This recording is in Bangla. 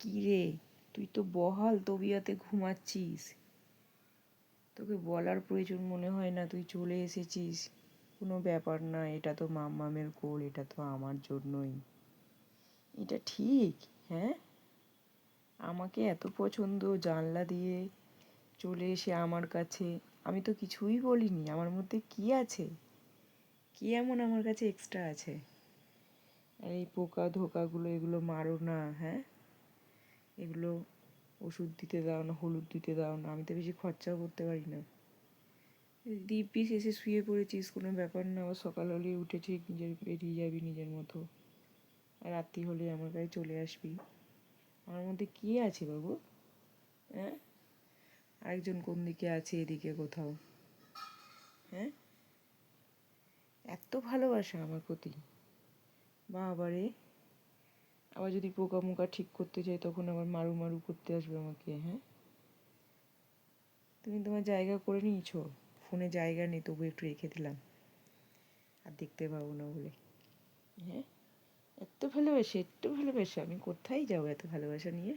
কি রে, তুই তো বহাল তবিয়াতে ঘুমাচ্ছিস, তোকে বলার প্রয়োজন মনে হয় না, তুই চলে এসেছিস। কোনো ব্যাপার না, এটা তো মাম্মামের কোল, এটা তো আমার জন্যই। এটা ঠিক? হ্যাঁ, আমাকে এত পছন্দ, জানলা দিয়ে চলে এসে আমার কাছে। আমি তো কিছুই বলিনি, আমার মধ্যে কি আছে, কি এমন আমার কাছে এক্সট্রা আছে? আর এই পোকা ধোকাগুলো, এগুলো মারো না। হ্যাঁ, এগুলো ওষুধ দিতে দাও না, হলুদ দিতে দাও না। আমি তো বেশি খরচাও করতে পারি না। দিব্যি শেষে শুয়ে পড়েছিস, কোনো ব্যাপার না, আবার সকাল হলেই উঠে ঠিক বেরিয়ে যাবি নিজের মতো। আর রাত্রি হলে আমার কাছে চলে আসবি। আমার মধ্যে কী আছে বাবু? হ্যাঁ, আরেকজন কোন দিকে আছে, এদিকে কোথাও? হ্যাঁ, এত ভালোবাসা আমার প্রতি? বাবারে, আবার যদি পোকা মোকা ঠিক করতে চাই তখন আবার মারু মারু করতে আসবে আমাকে। হ্যাঁ, তুমি তোমার জায়গা করে নিয়েছো, ফোনে জায়গা নেই তবু একটু রেখে দিলাম, আর দেখতে পাবো না বলে। হ্যাঁ, এত ভালোবাসে, এত ভালোবাসা, আমি কোথায় যাবো এত ভালোবাসা নিয়ে?